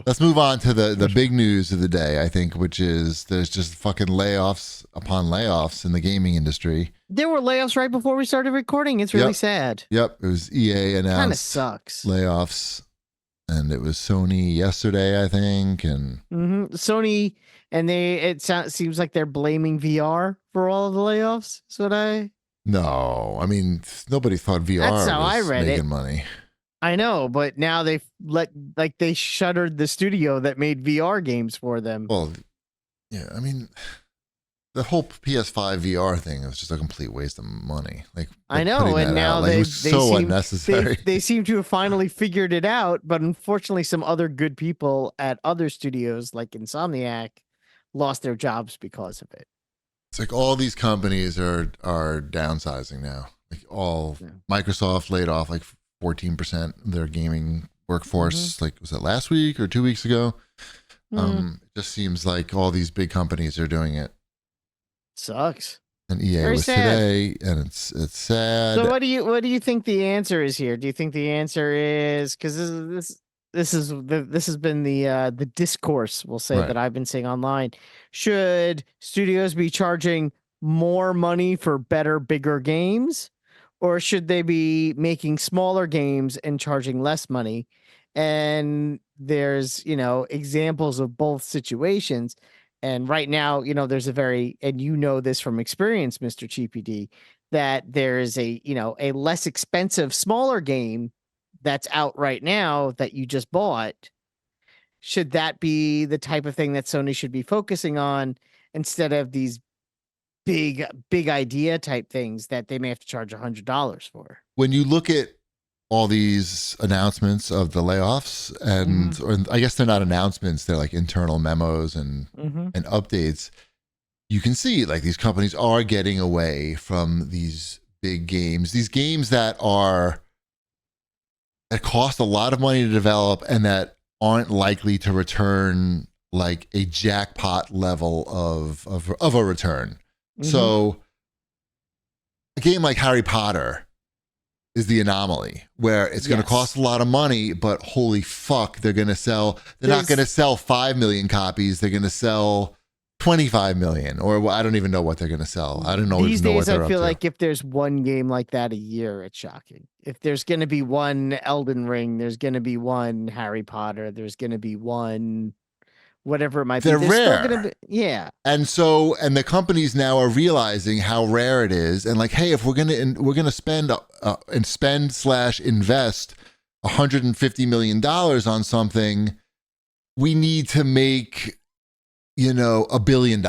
Let's move on to the big news of the day, I think, which is there's just fucking layoffs upon layoffs in the gaming industry. There were layoffs right before we started recording. It's really sad. Yep. It was EA announced Kind of sucks. layoffs, and it was Sony yesterday, I think, and Sony, and seems like they're blaming VR for all of the layoffs. Is what I... No, I mean, nobody thought VR That's how I was read making it. money. I know, but now they've they shuttered the studio that made VR games for them. Well, yeah, I mean, the whole PS5 VR thing was just a complete waste of money. Like, I know, and now it was so unnecessary. They seem to have finally figured it out, but unfortunately, some other good people at other studios, like Insomniac, lost their jobs because of it. It's like all these companies are downsizing now. Like Microsoft laid off like 14% of their gaming workforce. Like, was it last week or 2 weeks ago? It just seems like all these big companies are doing it. Sucks. And EA Very was sad. today, and it's sad. So what do you think the answer is here? Do you think the answer is, because this has been the discourse, we'll say, that I've been seeing online. Should studios be charging more money for better, bigger games, or should they be making smaller games and charging less money? And there's, examples of both situations. And right now, there's and this from experience, Mr. GPD, that there is a less expensive, smaller game that's out right now that you just bought. Should that be the type of thing that Sony should be focusing on instead of these big idea type things that they may have to charge $100 for? When you look at all these announcements of the layoffs, or I guess they're not announcements, they're like internal memos and updates, you can see like these companies are getting away from these big games, these games that cost a lot of money to develop and that aren't likely to return like a jackpot level of a return. So a game like Harry Potter is the anomaly where it's going to cost a lot of money, but holy fuck, they're not going to sell 5 million copies. They're going to sell 25 million, or I don't even know what they're going to sell. I don't know. These days, I feel like if there's one game like that a year, it's shocking. If there's going to be one Elden Ring, there's going to be one Harry Potter, there's going to be one whatever it might be. They're rare. And the companies now are realizing how rare it is, and like, hey, if we're gonna spend invest $150 million on something, we need to make $1 billion.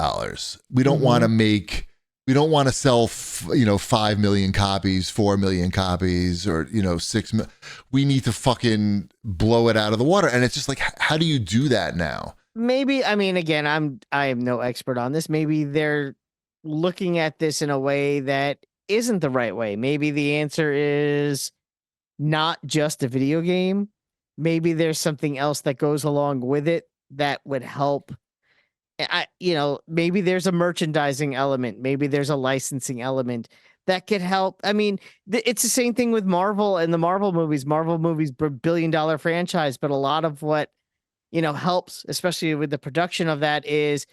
We don't want to sell 5 million copies, 4 million copies, or 6 million. We need to fucking blow it out of the water. And it's just like, how do you do that now? Maybe, I mean, again, I am no expert on this. Maybe they're looking at this in a way that isn't the right way. Maybe the answer is not just a video game. Maybe there's something else that goes along with it that would help. Maybe there's a merchandising element. Maybe there's a licensing element that could help. I mean, it's the same thing with Marvel and the Marvel movies. Marvel movies, $1 billion franchise, but a lot of what helps, especially with the production of that, is,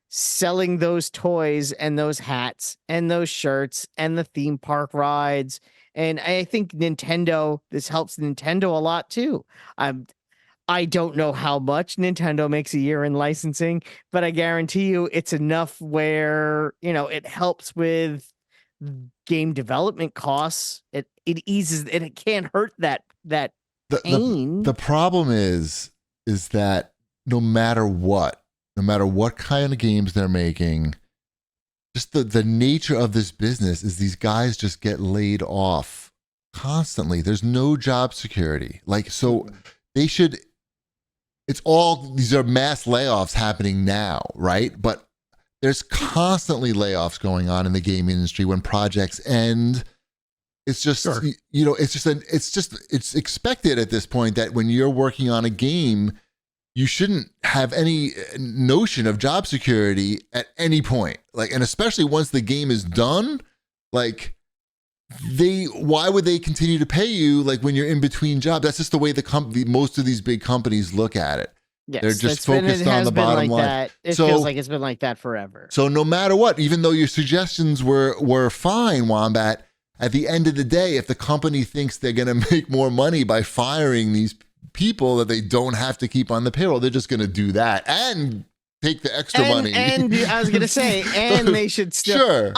selling those toys and those hats and those shirts and the theme park rides. And I think this helps Nintendo a lot too. I don't know how much Nintendo makes a year in licensing, but I guarantee you it's enough where, it helps with game development costs. It eases, and it can't hurt that pain. The problem is that no matter what kind of games they're making, just the nature of this business is these guys just get laid off constantly. There's no job security. Like, so these are mass layoffs happening now, right? But there's constantly layoffs going on in the game industry when projects end. It's just, it's expected at this point that when you're working on a game, you shouldn't have any notion of job security at any point. Like, and especially once the game is done, like, why would they continue to pay you like when you're in between jobs? That's just the way most of these big companies look at it. They're Yes, just that's been it focused on has the been bottom like line. that. It So, feels like it's been like that forever. so no matter what, even though your suggestions were fine, Wombat, at the end of the day, if the company thinks they're going to make more money by firing these people that they don't have to keep on the payroll, they're just going to do that and take the extra money. And I was gonna say, and they should still. Sure.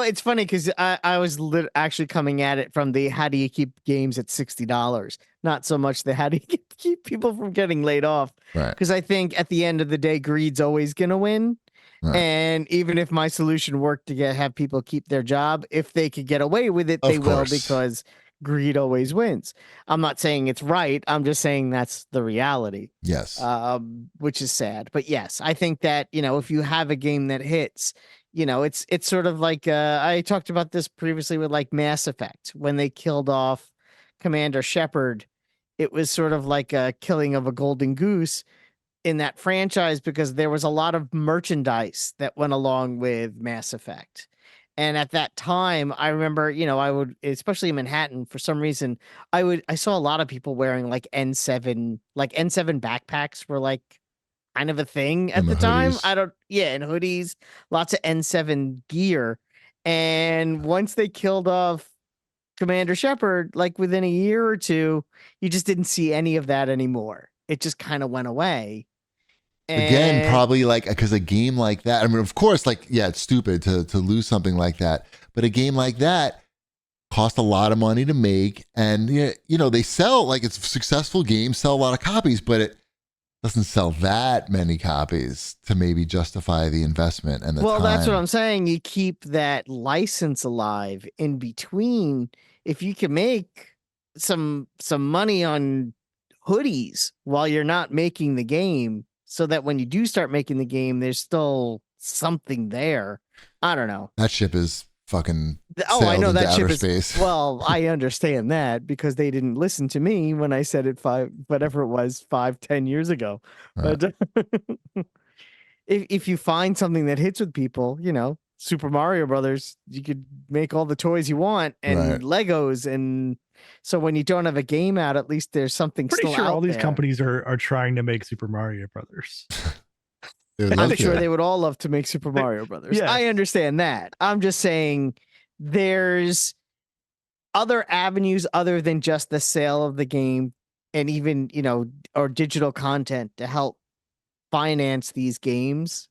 It's funny because I was actually coming at it from the how do you keep games at $60, not so much the how do you keep people from getting laid off. Right. Because I think at the end of the day, greed's always gonna win. Right. And even if my solution worked to have people keep their job, if they could get away with it, they will, because greed always wins. I'm not saying it's right. I'm just saying that's the reality. Yes. Which is sad. But yes, I think that, if you have a game that hits, it's sort of like I talked about this previously with like Mass Effect. When they killed off Commander Shepard, it was sort of like a killing of a golden goose in that franchise, because there was a lot of merchandise that went along with Mass Effect. And at that time, I remember, I would, especially in Manhattan, for some reason, I saw a lot of people wearing like N7 backpacks were like kind of a thing at the time. And hoodies, lots of N7 gear. And once they killed off Commander Shepard, like within a year or two, you just didn't see any of that anymore. It just kind of went away. Again, probably like, because a game like that, I mean, of course, like, yeah, it's stupid to lose something like that, but a game like that cost a lot of money to make, and they sell, like, it's successful games sell a lot of copies, but it doesn't sell that many copies to maybe justify the investment and the time. Well, that's what I'm saying. You keep that license alive in between. If you can make some money on hoodies while you're not making the game, so that when you do start making the game, there's still something there. I don't know. That ship is fucking I know that ship space. Well, I understand that because they didn't listen to me when I said it 5-10 years ago. Right. But if you find something that hits with people, Super Mario Brothers, you could make all the toys you want and Legos, and so when you don't have a game out, at least there's something pretty still sure out all these there. companies are trying to make Super Mario Brothers. I'm sure they would all love to make Super Mario Brothers. Yeah. I understand that. I'm just saying there's other avenues other than just the sale of the game, and even, or digital content to help finance these games,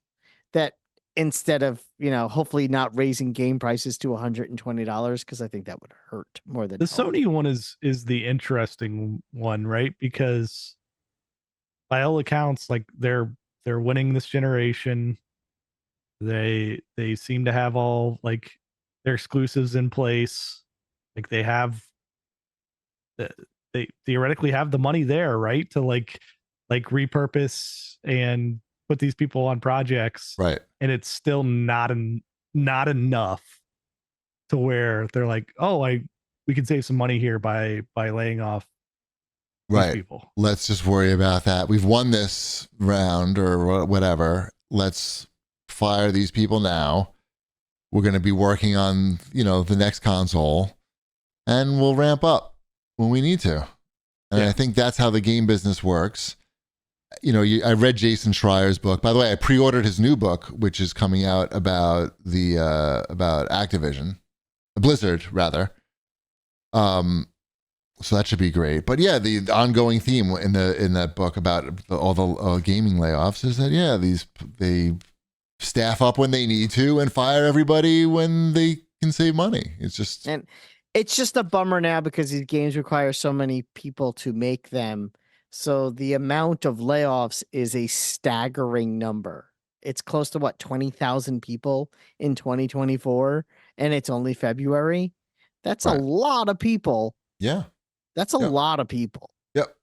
that instead of, hopefully not raising game prices to $120, because I think that would hurt more than the Sony one is the interesting one, right? Because by all accounts, like they're winning this generation. They seem to have all like their exclusives in place. Like they theoretically have the money there, right? To like repurpose and put these people on projects, right? And it's still not enough to where they're like, oh, we can save some money here by laying off these people. Let's just worry about that. We've won this round or whatever. Let's fire these people now. We're going to be working on the next console, and we'll ramp up when we need to. And I think that's how the game business works. I read Jason Schreier's book. By the way, I pre-ordered his new book, which is coming out about about Activision, Blizzard rather. So that should be great. But yeah, the ongoing theme in that book about all the gaming layoffs is that they staff up when they need to and fire everybody when they can save money. It's just a bummer now because these games require so many people to make them. So the amount of layoffs is a staggering number. It's close to 20,000 people in 2024, and it's only February. That's a lot of people. Yeah. That's a lot of people. Yep.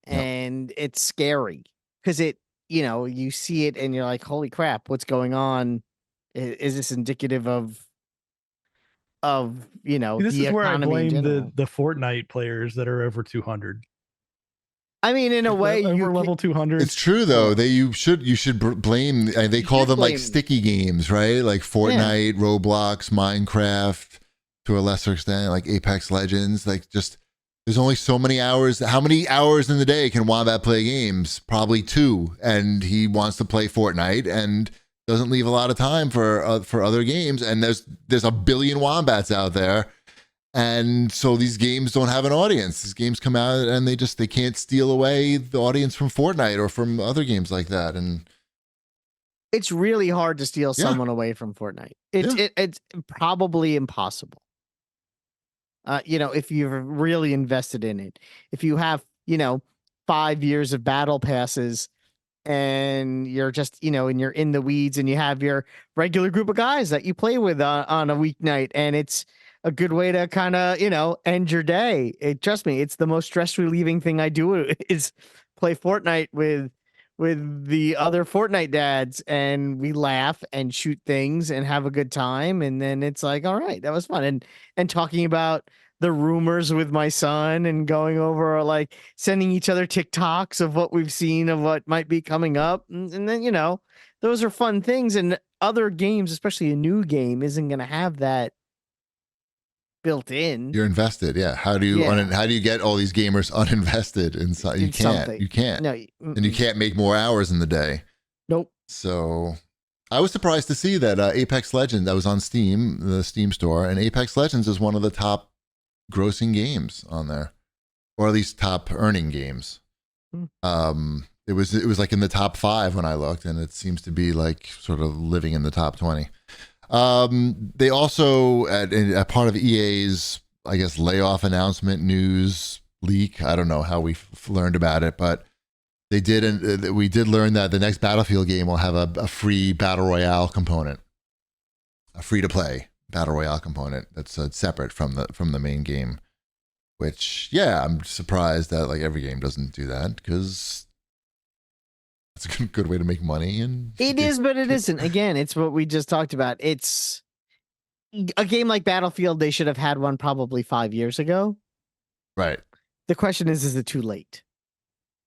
And it's scary because you see it and you're like, holy crap, what's going on? Is this indicative of this the is where I economy blame the Fortnite players that are over 200. I mean, in a way, over level 200. It's true though. You should blame. They call them like sticky games, right? Like Fortnite, Roblox, Minecraft, to a lesser extent, like Apex Legends. Like just There's only so many hours. How many hours in the day can Wombat play games? Probably 2. And he wants to play Fortnite and doesn't leave a lot of time for other games. And there's a billion Wombats out there. And so these games don't have an audience. These games come out and they can't steal away the audience from Fortnite or from other games like that. And it's really hard to steal someone away from Fortnite. It's probably impossible. If you've really invested in it, if you have, 5 years of battle passes and you're just, and you're in the weeds and you have your regular group of guys that you play with on a weeknight, and it's a good way to kind of, end your day. Trust me, it's the most stress relieving thing I do is play Fortnite with the other Fortnite dads, and we laugh and shoot things and have a good time. And then it's like, all right, that was fun. And talking about the rumors with my son and going over, like, sending each other TikToks of what we've seen of what might be coming up. And then, those are fun things. And other games, especially a new game, isn't going to have that built in. You're invested. Yeah. How do you get all these gamers uninvested inside? You can't. You can't. No. And you can't make more hours in the day. Nope. So I was surprised to see that Apex Legends, that was on Steam, the Steam store, and Apex Legends is one of the top grossing games on there, or at least top earning games. It was like in the top 5 when I looked, and it seems to be like sort of living in the top 20. They also, at part of EA's, I guess, layoff announcement news leak, I don't know how we learned about it, but we did learn that the next Battlefield game will have a free Battle Royale component, a free-to-play Battle Royale component that's separate from the main game, which, yeah, I'm surprised that like every game doesn't do that, because it's a good way to make money. And it is, but it isn't. Again, it's what we just talked about. It's a game like Battlefield. They should have had one probably 5 years ago. Right. The question is it too late?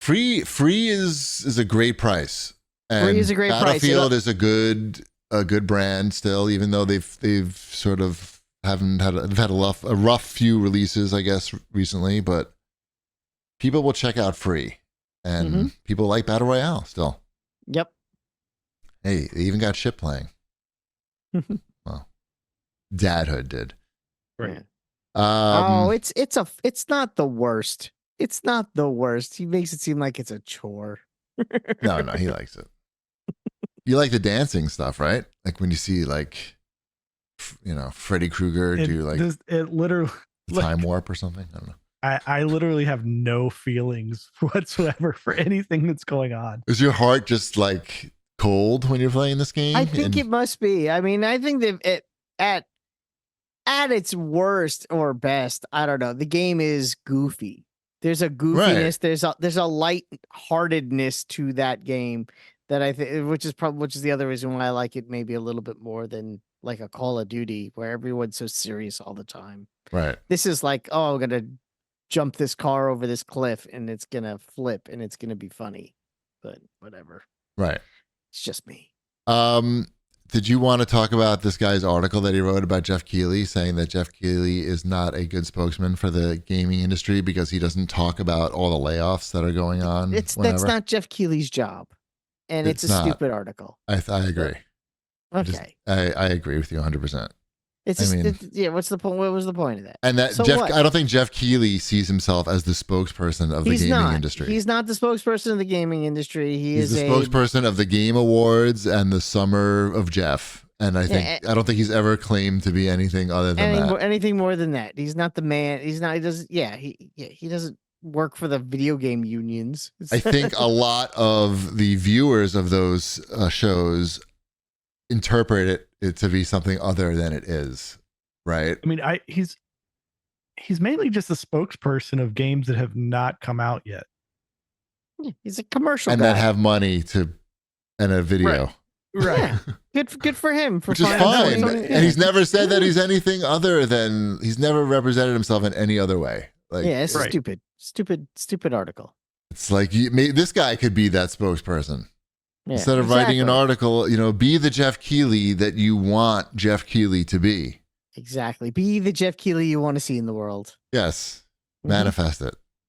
Free is a great price. And free is a great Battlefield price. is a good brand still, even though they've sort of they've had a rough few releases, I guess, recently, but people will check out free. And people like Battle Royale still. Yep. Hey, they even got ship playing. Well, Dadhood did. Right. It's not the worst. It's not the worst. He makes it seem like it's a chore. No, he likes it. You like the dancing stuff, right? Like when you see like, Freddy Krueger do like it literally time warp or something. I don't know. I literally have no feelings whatsoever for anything that's going on. Is your heart just like cold when you're playing this game? I think it must be. I mean, I think that at its worst or best, I don't know, the game is goofy. There's a goofiness. Right. There's a light-heartedness to that game that I think, which is the other reason why I like it maybe a little bit more than like a Call of Duty where everyone's so serious all the time. Right. This is like, oh, I'm gonna jump this car over this cliff and it's gonna flip and it's gonna be funny, but whatever. Right. It's just me. Did you want to talk about this guy's article that he wrote about Jeff Keighley, saying that Jeff Keighley is not a good spokesman for the gaming industry because he doesn't talk about all the layoffs that are going on? That's not Jeff Keighley's job, and it's a stupid article. I agree. Okay. I agree with you 100%. What's the point? What was the point of that? And that I don't think Jeff Keighley sees himself as the spokesperson of the gaming industry. He's not the spokesperson of the gaming industry. He's the spokesperson of the Game Awards and the Summer of Jeff. And I don't think he's ever claimed to be anything other than that. Anything more than that. He's not the man. He's not. He doesn't. Yeah. He doesn't work for the video game unions. I think a lot of the viewers of those shows interpret it to be something other than it is, right? I mean, he's mainly just a spokesperson of games that have not come out yet. Yeah, he's a commercial and guy. that have money and a video. Right. Yeah. Good for him. Which is fine. And he's never said that he's anything other than, he's never represented himself in any other way. Like, yeah, it's stupid article. It's like this guy could be that spokesperson. Yeah, instead of writing an article, be the Jeff Keighley that you want Jeff Keighley to be. Exactly. Be the Jeff Keighley you want to see in the world. Yes. Manifest it.